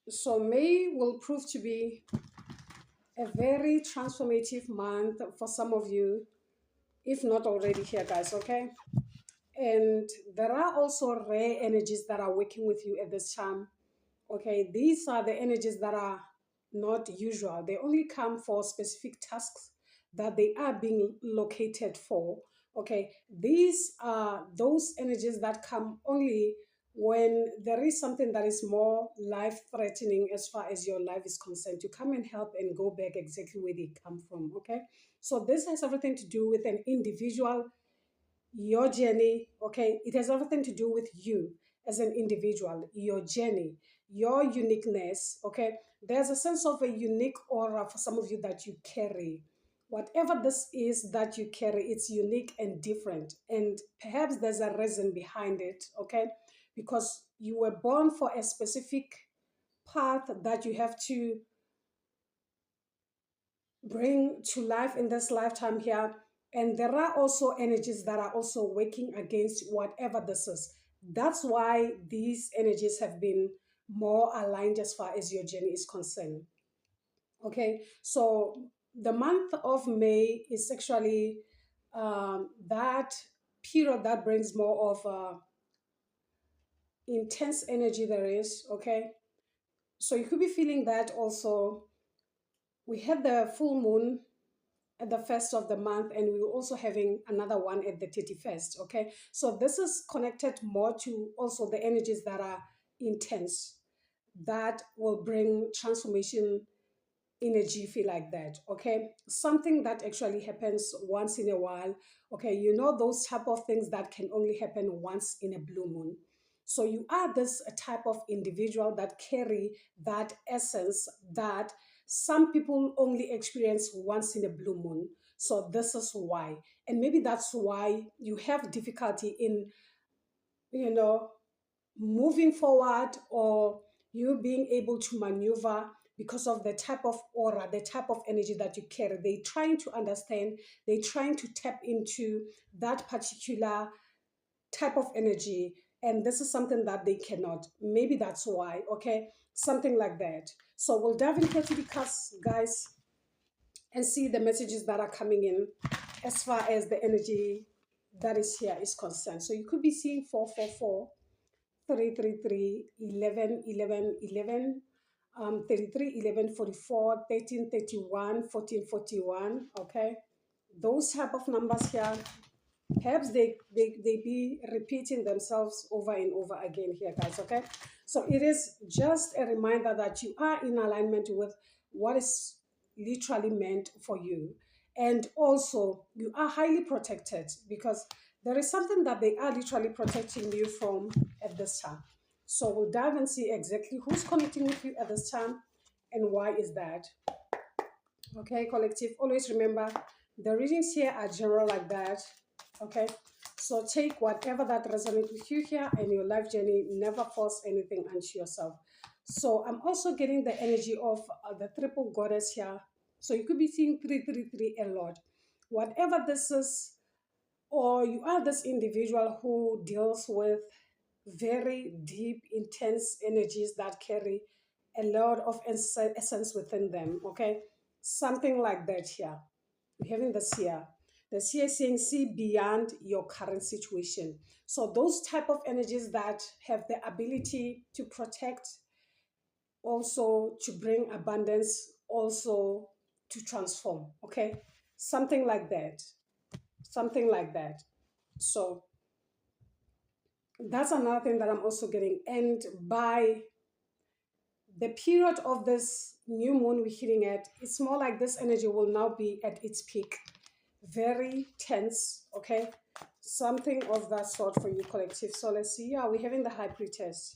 So May will prove to be a very transformative month for some of you, if not already here, guys, okay? And there are also rare energies that are working with you at this time, okay? These are the energies that are not usual. They only come for specific tasks that they are being located for, okay? These are those energies that come only when there is something that is more life threatening as far as your life is concerned, to come and help and go back exactly where they come from, okay? So this has everything to do with an individual, your journey, okay? It has everything to do with you as an individual, your journey, your uniqueness, okay? There's a sense of a unique aura for some of you that you carry. Whatever this is that you carry, it's unique and different. And perhaps there's a reason behind it, okay? Because you were born for a specific path that you have to bring to life in this lifetime here. And there are also energies that are also working against whatever this is. That's why these energies have been more aligned as far as your journey is concerned. Okay, so the month of May is actually that period that brings more of intense energy there is. Okay, so you could be feeling that also. We had the full moon at the first of the month, and we were also having another one at the 31st. Okay, so this is connected more to also the energies that are intense, that will bring transformation energy, feel like that. Okay, something that actually happens once in a while. Okay, you know, those type of things that can only happen once in a blue moon. So you are this type of individual that carry that essence that some people only experience once in a blue moon. So this is why, and maybe that's why you have difficulty in, you know, moving forward, or you being able to maneuver, because of the type of aura, the type of energy that you carry. They trying to understand, they trying to tap into that particular type of energy, and this is something that they cannot. Maybe that's why, okay? Something like that. So we'll dive into the cards, guys, and see the messages that are coming in as far as the energy that is here is concerned. So you could be seeing 444, 333, 11, 11, 11, 33, 11, 44, 13, 31, 14, 41. Okay, those type of numbers here, perhaps they be repeating themselves over and over again here, guys. Okay, so it is just a reminder that you are in alignment with what is literally meant for you, and also you are highly protected, because there is something that they are literally protecting you from at this time. So we'll dive and see exactly who's connecting with you at this time and why is that. Okay, collective, always remember the readings here are general like that. Okay, so take whatever that resonates with you here, and your life journey, never force anything onto yourself. So I'm also getting the energy of the triple goddess here. So you could be seeing 333 a lot. Whatever this is, or you are this individual who deals with very deep, intense energies that carry a lot of essence within them, okay? Something like that here. We're having this here. The seer saying, see beyond your current situation. So those type of energies that have the ability to protect, also to bring abundance, also to transform, okay? Something like that. Something like that. So that's another thing that I'm also getting. And by the period of this new moon we're hitting at, it's more like this energy will now be at its peak. Very tense, okay? Something of that sort for you, collective. So let's see. Yeah, we're having the high priestess.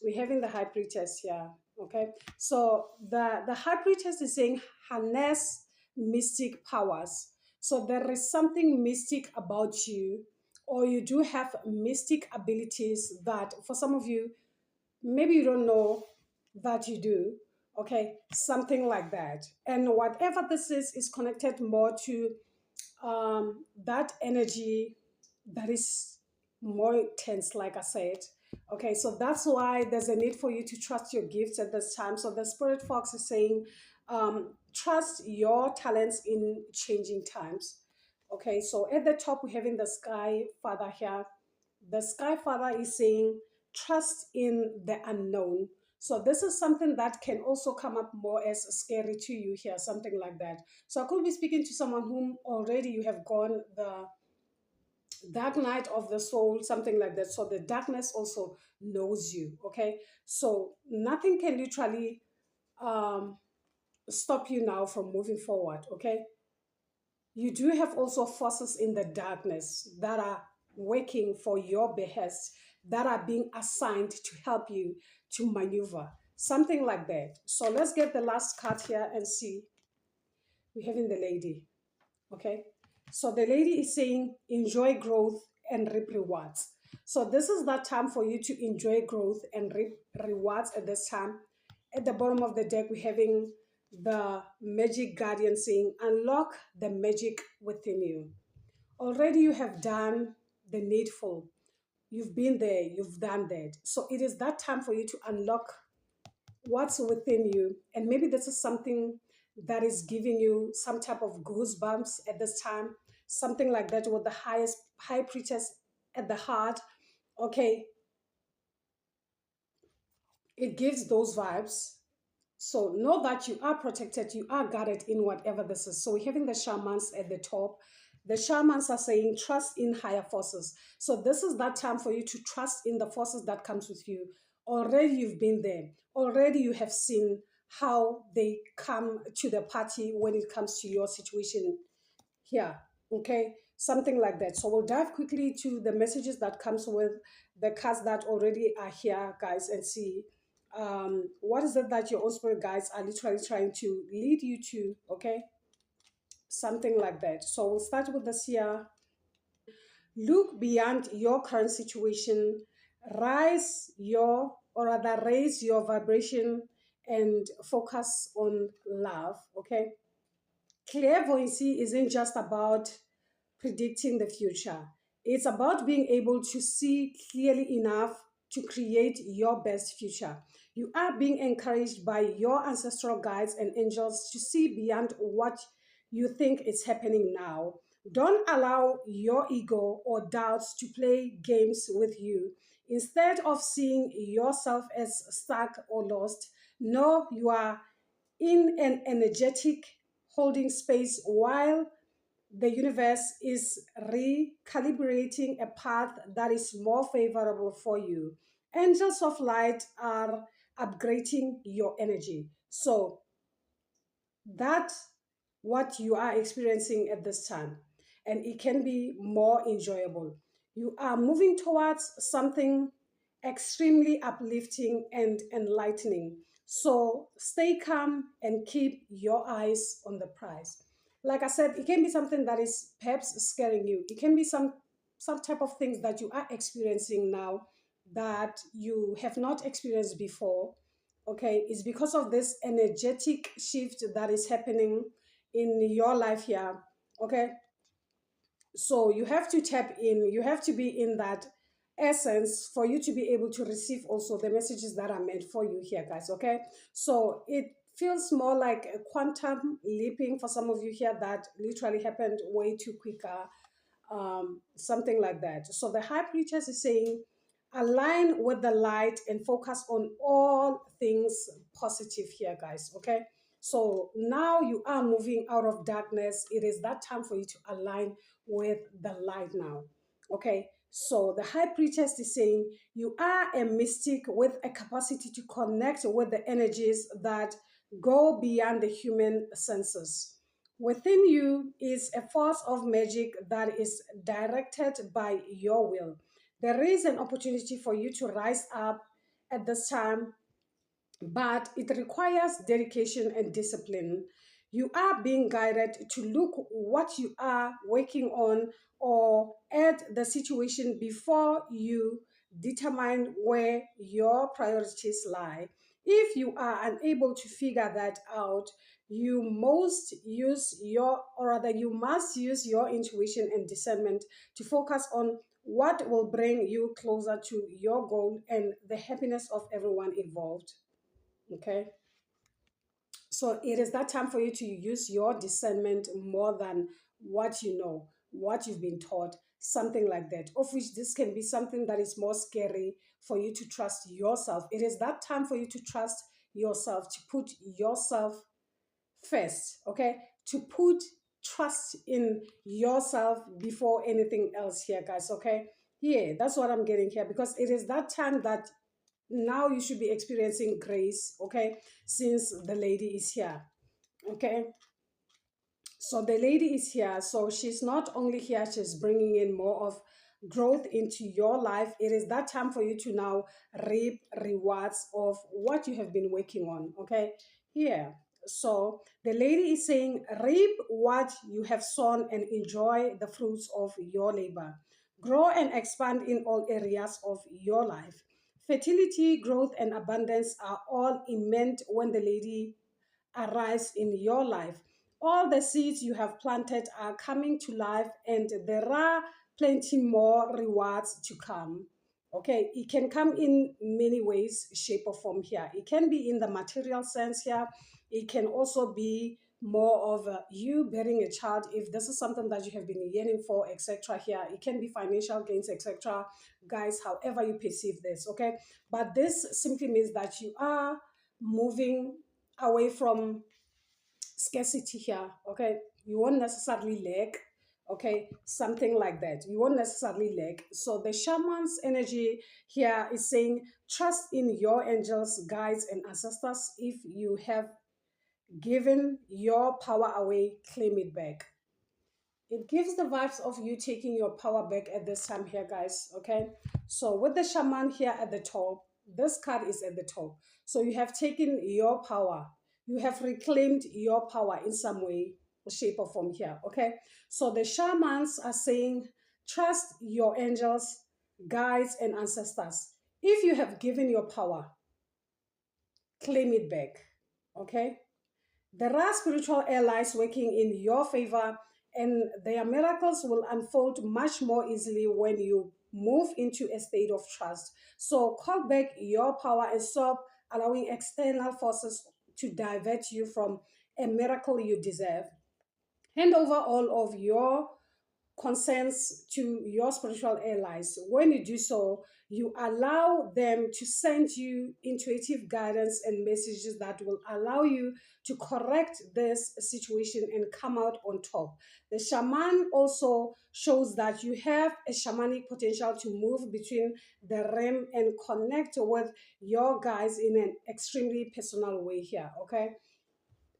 We're having the high priestess here, okay? So the high priestess is saying harness mystic powers. So there is something mystic about you, or you do have mystic abilities that for some of you, maybe you don't know that you do, okay? Something like that. And whatever this is connected more to that energy that is more intense, like I said. Okay, so that's why there's a need for you to trust your gifts at this time. So the Spirit Fox is saying, trust your talents in changing times. Okay, so at the top, we're having the Sky Father here. The Sky Father is saying, trust in the unknown. So this is something that can also come up more as scary to you here, something like that. So I could be speaking to someone whom already you have gone the dark night of the soul, something like that. So the darkness also knows you. Okay, so nothing can literally um stop you now from moving forward. Okay, you do have also forces in the darkness that are working for your behest, that are being assigned to help you to maneuver, something like that. So let's get the last card here and see. We're having the lady. Okay, so the lady is saying enjoy growth and reap rewards. So this is that time for you to enjoy growth and reap rewards at this time. At the bottom of the deck, we're having the magic guardian saying unlock the magic within you. Already you have done the needful, you've been there, you've done that. So it is that time for you to unlock what's within you. And maybe this is something that is giving you some type of goosebumps at this time, something like that, with the highest high priestess at the heart. Okay, it gives those vibes. So know that you are protected, you are guarded in whatever this is. So we're having the shamans at the top. The shamans are saying trust in higher forces. So this is that time for you to trust in the forces that comes with you. Already you've been there. Already you have seen how they come to the party when it comes to your situation here. Okay, something like that. So we'll dive quickly to the messages that comes with the cards that already are here, guys, and see what is it that your own spirit guides are literally trying to lead you to. Okay, something like that. So we'll start with this here. Look beyond your current situation, rise your, or rather raise your vibration and focus on love. Okay, clairvoyancy isn't just about predicting the future. It's about being able to see clearly enough to create your best future. You are being encouraged by your ancestral guides and angels to see beyond what you think is happening now. Don't allow your ego or doubts to play games with you. Instead of seeing yourself as stuck or lost, know you are in an energetic holding space while the universe is recalibrating a path that is more favorable for you. Angels of light are upgrading your energy. So that what you are experiencing at this time, and it can be more enjoyable. You are moving towards something extremely uplifting and enlightening. So stay calm and keep your eyes on the prize. Like I said, it can be something that is perhaps scaring you. It can be some type of things that you are experiencing now that you have not experienced before. Okay, it's because of this energetic shift that is happening in your life here. Okay, so you have to tap in, you have to be in that essence for you to be able to receive also the messages that are meant for you here, guys. Okay, so it feels more like a quantum leaping for some of you here, that literally happened way too quicker, something like that. So the high priestess is saying align with the light and focus on all things positive here, guys. Okay, so now you are moving out of darkness. It is that time for you to align with the light now. Okay, so the high priestess is saying you are a mystic with a capacity to connect with the energies that go beyond the human senses. Within you is a force of magic that is directed by your will. There is an opportunity for you to rise up at this time, but it requires dedication and discipline. You are being guided to look what you are working on or at the situation before you determine where your priorities lie. If you are unable to figure that out, you must use your, or rather, you must use your intuition and discernment to focus on what will bring you closer to your goal and the happiness of everyone involved. Okay, so it is that time for you to use your discernment more than what you know, what you've been taught, something like that, of which this can be something that is more scary for you to trust yourself. It is that time for you to trust yourself, to put yourself first, okay? To put trust in yourself before anything else here, guys, okay? Yeah, that's what I'm getting here, because it is that time that now you should be experiencing grace, okay? Since the lady is here, okay? So the lady is here. So she's not only here, she's bringing in more of growth into your life. It is that time for you to now reap rewards of what you have been working on. Okay. Here. So the lady is saying, reap what you have sown and enjoy the fruits of your labor. Grow and expand in all areas of your life. Fertility, growth, and abundance are all immense when the lady arise in your life. All the seeds you have planted are coming to life, and there are plenty more rewards to come. Okay, it can come in many ways, shape, or form here. It can be in the material sense here. It can also be more of you bearing a child, if this is something that you have been yearning for, etc. Here, it can be financial gains, etc. Guys, however you perceive this, okay? But this simply means that you are moving away from scarcity here, okay? You won't necessarily lack, okay? Something like that. You won't necessarily lack. So the shaman's energy here is saying, trust in your angels, guides, and ancestors. If you have given your power away, claim it back. It gives the vibes of you taking your power back at this time here, guys, okay? So with the shaman here at the top, this card is at the top. So you have taken your power. You have reclaimed your power in some way, shape, or form here, okay? So the shamans are saying, trust your angels, guides, and ancestors. If you have given your power, claim it back, okay? There are spiritual allies working in your favor, and their miracles will unfold much more easily when you move into a state of trust. So call back your power and stop allowing external forces to divert you from a miracle you deserve. Hand over all of your concerns to your spiritual allies. When you do so, you allow them to send you intuitive guidance and messages that will allow you to correct this situation and come out on top. The shaman also shows that you have a shamanic potential to move between the realm and connect with your guides in an extremely personal way here, okay?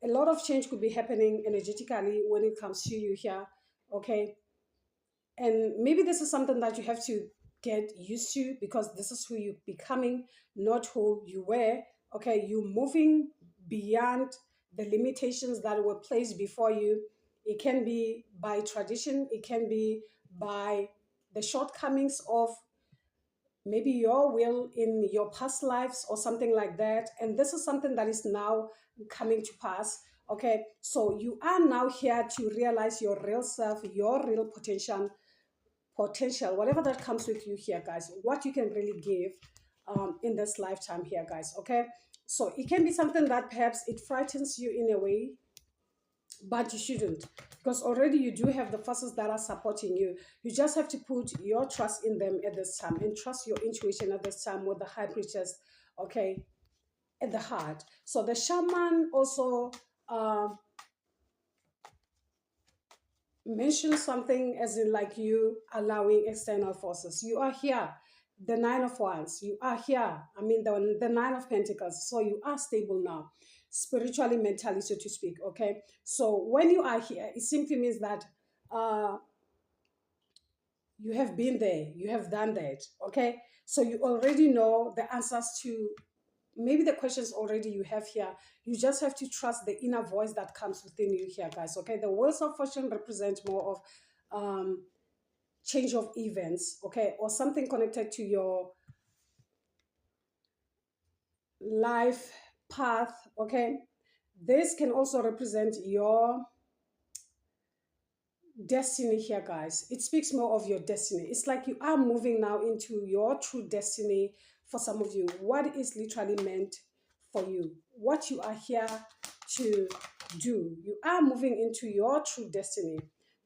A lot of change could be happening energetically when it comes to you here, okay? And maybe this is something that you have to get used to, because this is who you're becoming, not who you were. Okay, you're moving beyond the limitations that were placed before you. It can be by tradition, it can be by the shortcomings of maybe your will in your past lives or something like that. And this is something that is now coming to pass. Okay, so you are now here to realize your real self, your real potential, whatever that comes with you here, guys, what you can really give in this lifetime here, guys, okay? So it can be something that perhaps it frightens you in a way, but you shouldn't, because already you do have the forces that are supporting you. You just have to put your trust in them at this time and trust your intuition at this time with the high priestess, okay, at the heart. So the shaman also mention something as in like you allowing external forces. You are here, the Nine of Wands. You are here. I mean, the Nine of Pentacles. So you are stable now, spiritually, mentally, so to speak. Okay. So when you are here, it simply means that you have been there, you have done that. Okay. So you already know the answers to maybe the questions already you have here. You just have to trust the inner voice that comes within you here, guys, okay? The wheels of fortune represent more of change of events, okay, or something connected to your life path, okay? This can also represent your destiny here, guys. It speaks more of your destiny. It's like you are moving now into your true destiny. For some of you, what is literally meant for you, what you are here to do. You are moving into your true destiny,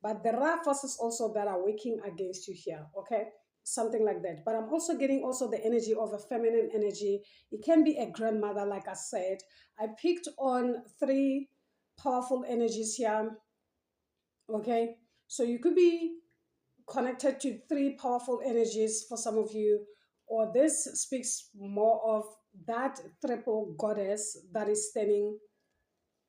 but there are forces also that are working against you here, okay? Something like that. But I'm also getting also the energy of a feminine energy. It can be a grandmother, like I said. I picked on three powerful energies here. Okay, so you could be connected to three powerful energies for some of you, or this speaks more of that triple goddess that is standing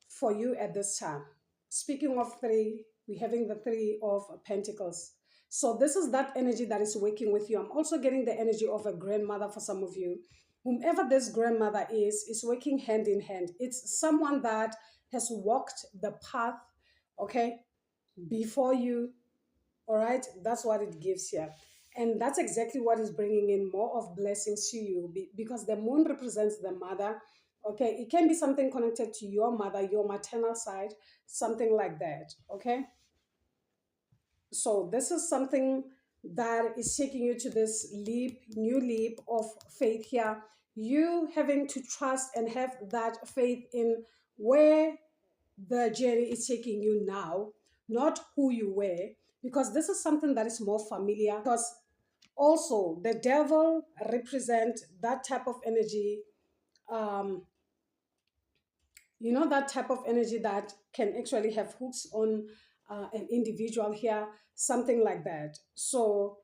for you at this time. Speaking of three, we're having the three of pentacles. So this is that energy that is working with you. I'm also getting the energy of a grandmother for some of you. Whomever this grandmother is working hand in hand. It's someone that has walked the path, okay, before you. All right, that's what it gives here. And that's exactly what is bringing in more of blessings to you, because the moon represents the mother. Okay, it can be something connected to your mother, your maternal side, something like that. Okay, so this is something that is taking you to this leap, new leap of faith here. You having to trust and have that faith in where the journey is taking you now, not who you were, because this is something that is more familiar. Because also the devil represent that type of energy. Um, that type of energy that can actually have hooks on an individual here, something like that. So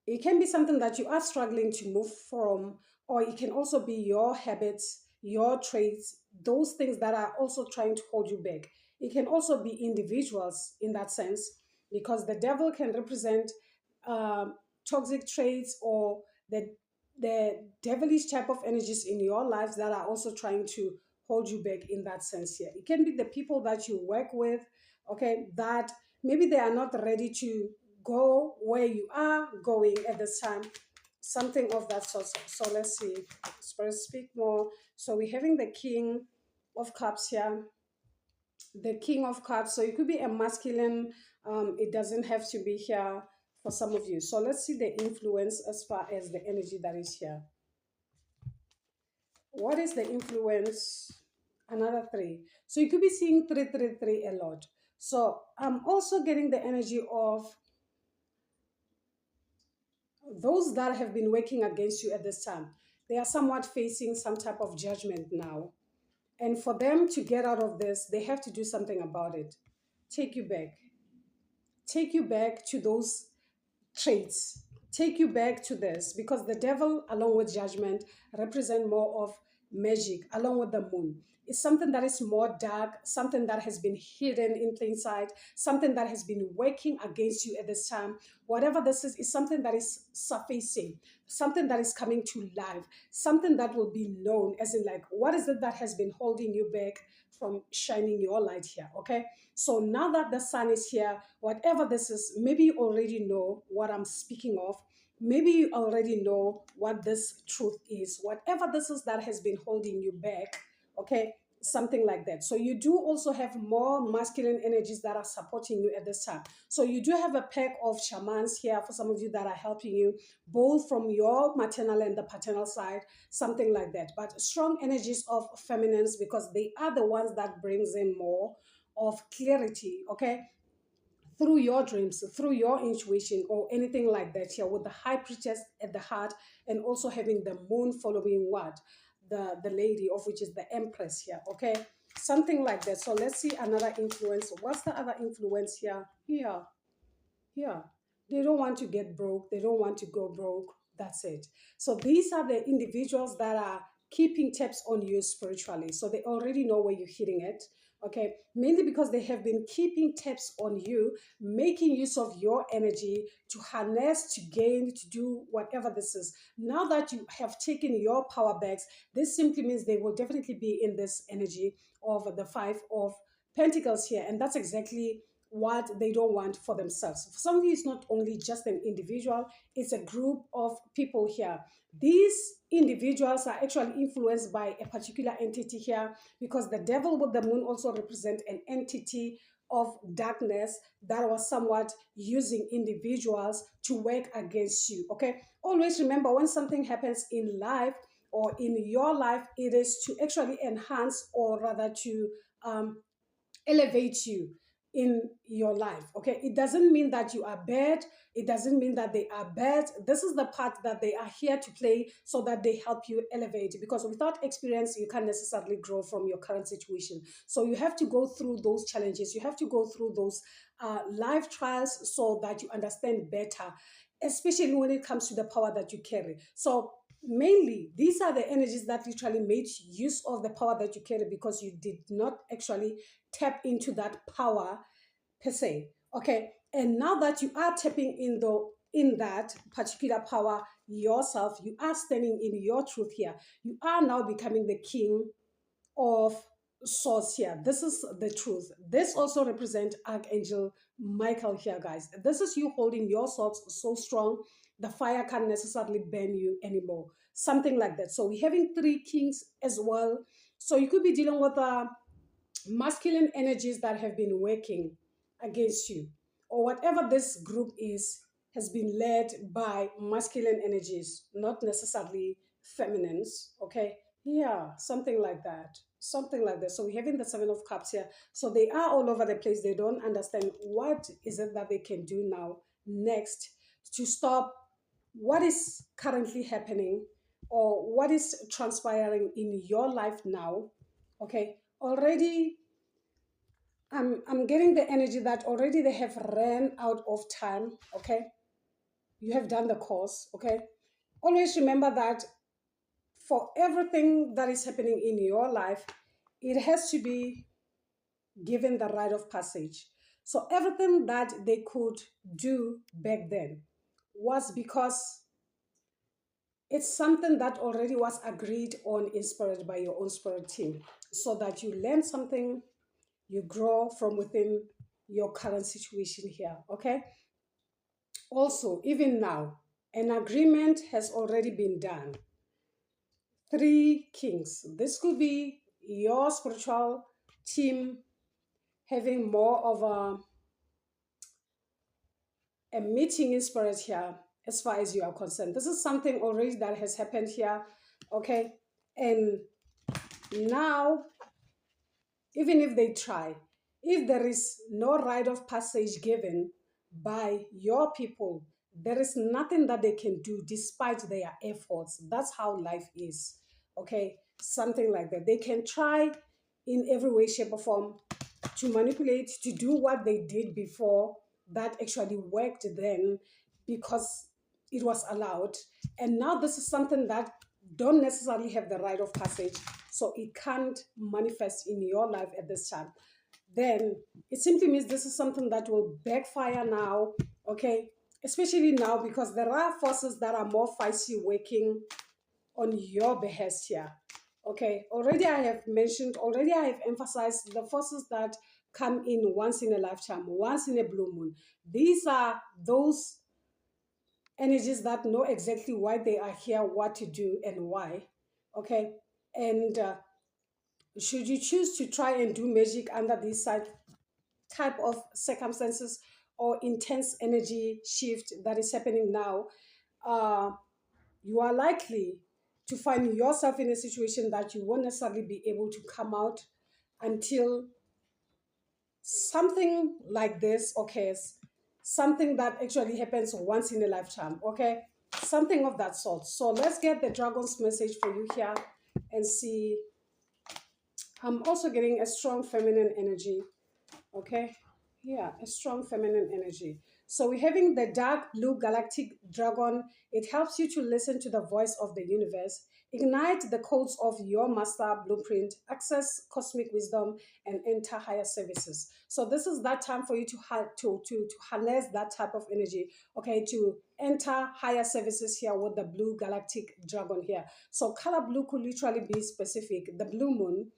it can be something that you are struggling to move from, or it can also be your habits, your traits, those things that are also trying to hold you back. It can also be individuals in that sense, because the devil can represent toxic traits, or the devilish type of energies in your lives that are also trying to hold you back in that sense here. It can be the people that you work with, okay, that maybe they are not ready to go where you are going at this time, something of that sort. So let's see, spirit speak more. So we're having the king of cups here, the king of cups. So it could be a masculine, it doesn't have to be here for some of you. So let's see the influence as far as the energy that is here. What is the influence? Another three. So you could be seeing 333 a lot. So I'm also getting the energy of those that have been working against you at this time. They are somewhat facing some type of judgment now. And for them to get out of this, they have to do something about it. Take you back. Take you back to those traits, take you back to this, because the devil along with judgment represent more of magic along with the moon. It's something that is more dark, something that has been hidden in plain sight, something that has been working against you at this time. Whatever this is something that is surfacing, something that is coming to life, something that will be known, as in like, what is it that has been holding you back from shining your light here? Okay, so now that the sun is here, whatever this is, maybe you already know what I'm speaking of. Maybe you already know what this truth is. Whatever this is that has been holding you back, okay, something like that. So you do also have more masculine energies that are supporting you at this time. So you do have a pack of shamans here for some of you that are helping you, both from your maternal and the paternal side, something like that. But strong energies of feminines, because they are the ones that brings in more of clarity, okay, through your dreams, through your intuition, or anything like that here, with the high priestess at the heart, and also having the moon following what? The lady, of which is the empress here, okay? Something like that. So let's see another influence. What's the other influence here? Yeah, they don't want to get broke, they don't want to go broke. That's it. So these are the individuals that are keeping tabs on you spiritually, so they already know where you're hitting it. Okay, mainly because they have been keeping tabs on you, making use of your energy to harness, to gain, to do whatever this is. Now that you have taken your power backs, this simply means they will definitely be in this energy of the five of pentacles here, and that's exactly what they don't want for themselves. For some of you, it's not only just an individual, it's a group of people here. These individuals are actually influenced by a particular entity here, because the devil with the moon also represent an entity of darkness that was somewhat using individuals to work against you. Okay, always remember, when something happens in life or in your life, it is to actually enhance, or rather to um, elevate you in your life. Okay, it doesn't mean that you are bad, it doesn't mean that they are bad. This is the part that they are here to play, so that they help you elevate, because without experience you can't necessarily grow from your current situation. So you have to go through those challenges, you have to go through those life trials, so that you understand better, especially when it comes to the power that you carry. So mainly these are the energies that literally made use of the power that you carry, because you did not actually tap into that power per se. Okay, and now that you are tapping in that particular power yourself, you are standing in your truth here, you are now becoming the king of swords here. This is the truth. This also represents Archangel Michael here, guys. This is you holding your swords so strong the fire can't necessarily burn you anymore, something like that. So we're having three kings as well. So you could be dealing with masculine energies that have been working against you, or whatever this group is has been led by masculine energies, not necessarily feminines. Okay, yeah, something like that, something like that. So we're having the Seven of Cups here, so they are all over the place. They don't understand what is it that they can do now next to stop what is currently happening, or what is transpiring in your life now. Okay, already I'm getting the energy that already they have ran out of time. Okay, you have done the course. Okay, always remember that for everything that is happening in your life, it has to be given the rite of passage. So everything that they could do back then was because it's something that already was agreed on, inspired by your own spirit team, so that you learn something, you grow from within your current situation here. Okay, also, even now, an agreement has already been done. Three kings. This could be your spiritual team having more of a meeting in spirit here, as far as you are concerned. This is something already that has happened here. Okay, and now, even if they try, if there is no rite of passage given by your people, there is nothing that they can do despite their efforts. That's how life is. Okay, something like that. They can try in every way, shape, or form to manipulate, to do what they did before that actually worked then, because it was allowed. And now this is something that don't necessarily have the rite of passage, so it can't manifest in your life at this time. Then it simply means this is something that will backfire now. Okay, especially now, because there are forces that are more feisty working on your behest here. Okay, already I have mentioned, already I have emphasized the forces that come in once in a lifetime, once in a blue moon. These are those energies that know exactly why they are here, what to do, and why. Okay, and should you choose to try and do magic under these type of circumstances or intense energy shift that is happening now, uh, you are likely to find yourself in a situation that you won't necessarily be able to come out until something like this occurs, something that actually happens once in a lifetime. Okay, something of that sort. So let's get the dragon's message for you here and see. I'm also getting a strong feminine energy. Okay, yeah, a strong feminine energy. So we're having the dark blue galactic dragon. It helps you to listen to the voice of the universe, ignite the codes of your master blueprint, access cosmic wisdom, and enter higher services. So this is that time for you to harness that type of energy. Okay, to enter higher services here with the blue galactic dragon here. So color blue could literally be specific. The blue moon,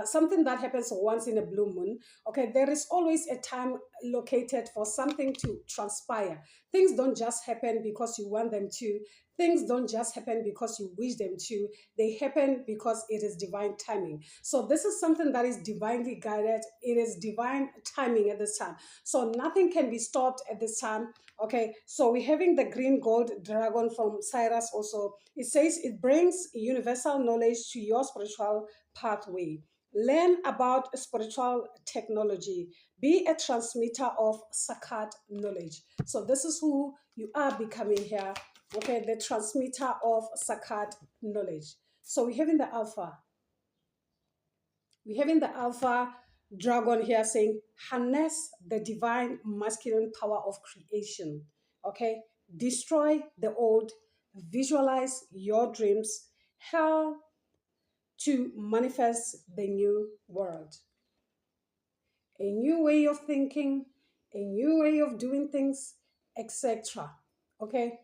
something that happens once in a blue moon. Okay, there is always a time located for something to transpire. Things don't just happen because you want them to. things don't just happen because you wish them to, they happen because it is divine timing. So this is something that is divinely guided. It is divine timing at this time, so nothing can be stopped at this time. Okay, so we're having the green gold dragon from Cyrus also. It says it brings universal knowledge to your spiritual pathway. Learn about spiritual technology. Be a transmitter of Sakat knowledge. So this is who you are becoming here. Okay, the transmitter of Sakat knowledge. So we're having the alpha. We're having the alpha dragon here saying, harness the divine masculine power of creation. Okay, destroy the old, visualize your dreams, help to manifest the new world. A new way of thinking, a new way of doing things, etc. Okay,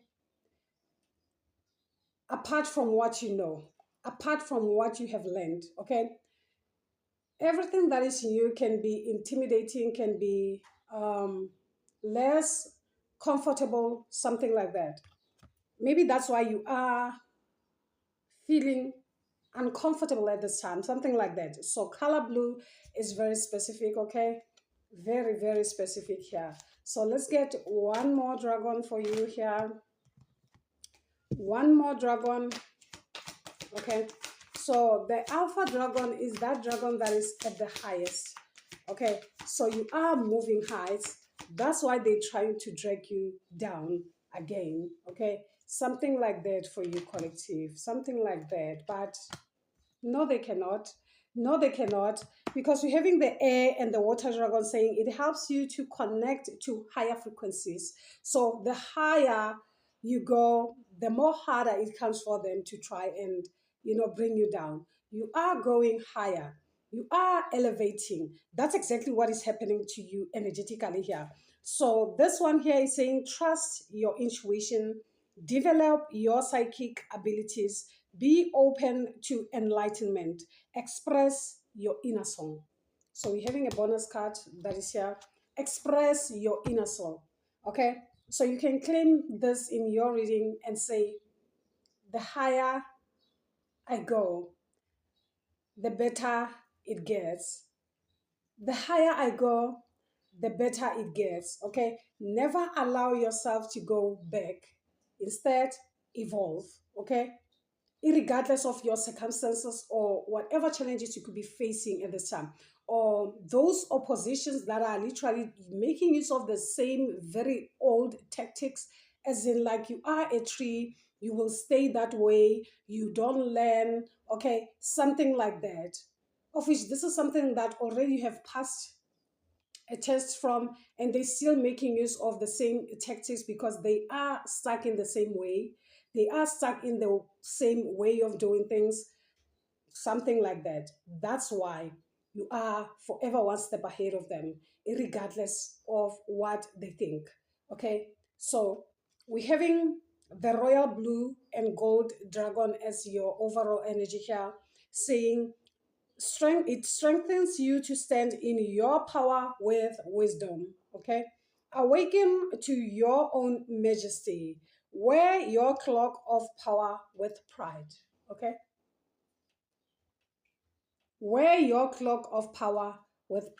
apart from what you know, apart from what you have learned. Okay, everything that is new can be intimidating, can be less comfortable, something like that. Maybe that's why you are feeling uncomfortable at this time, something like that. So color blue is very specific. Okay, very, very specific here. So let's get one more dragon for you here. One more dragon. Okay, so the alpha dragon is that dragon that is at the highest. Okay, so you are moving heights. That's why they're trying to drag you down again. Okay, something like that for you, collective, something like that. But no, they cannot. No, they cannot, because we're having the air and the water dragon saying it helps you to connect to higher frequencies. So the higher you go, the more harder it comes for them to try and, bring you down. You are going higher. You are elevating. That's exactly what is happening to you energetically here. So this one here is saying trust your intuition, develop your psychic abilities, be open to enlightenment, express your inner soul. So we're having a bonus card that is here. Express your inner soul. Okay, so you can claim this in your reading and say, the higher I go, the better it gets. The higher I go, the better it gets. Okay, never allow yourself to go back. Instead, evolve. Okay, irregardless of your circumstances or whatever challenges you could be facing at this time, or those oppositions that are literally making use of the same very old tactics, as in, like, you are a tree, you will stay that way, you don't learn. Okay, something like that, of which this is something that already you have passed a test from, and they're still making use of the same tactics because they are stuck in the same way. They are stuck in the same way of doing things, something like that. That's why you are forever one step ahead of them, regardless of what they think. Okay, so we're having the royal blue and gold dragon as your overall energy here, saying strength, it strengthens you to stand in your power with wisdom. Okay, awaken to your own majesty, wear your cloak of power with pride. Okay, wear your cloak of power with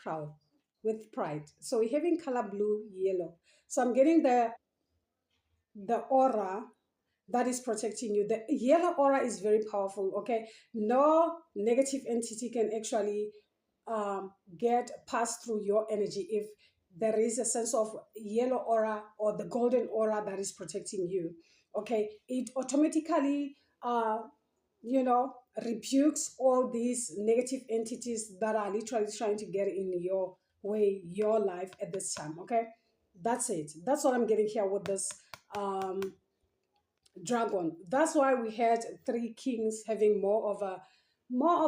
pride. So we're having color blue, yellow. So I'm getting the aura that is protecting you. The yellow aura is very powerful. Okay, no negative entity can actually get passed through your energy if there is a sense of yellow aura or the golden aura that is protecting you. Okay, it automatically you know rebukes all these negative entities that are literally trying to get in your way, your life at this time. Okay, that's it. That's what I'm getting here with this um dragon. That's why we had three kings having more of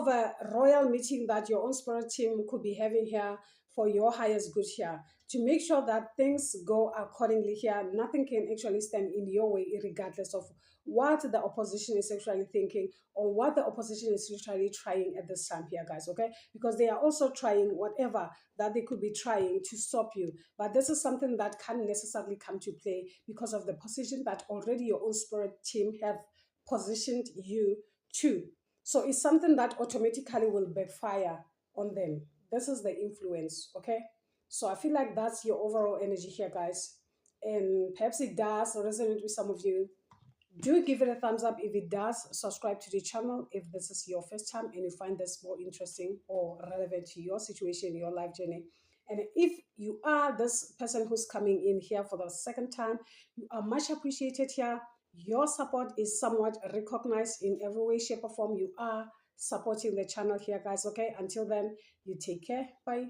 a royal meeting that your own spirit team could be having here for your highest good here, to make sure that things go accordingly here. Nothing can actually stand in your way, regardless of what the opposition is actually thinking, or what the opposition is literally trying at this time here, guys, okay? Because they are also trying whatever that they could be trying to stop you. But this is something that can't necessarily come to play because of the position that already your own spirit team have positioned you to. So it's something that automatically will backfire on them. This is the influence, okay? So I feel like that's your overall energy here, guys. And perhaps it does resonate with some of you. Do give it a thumbs up if it does. Subscribe to the channel if this is your first time and you find this more interesting or relevant to your situation, your life journey. And if you are this person who's coming in here for the second time, you are much appreciated here. Your support is somewhat recognized in every way, shape, or form. You are supporting the channel here, guys. Okay, until then, you take care. Bye.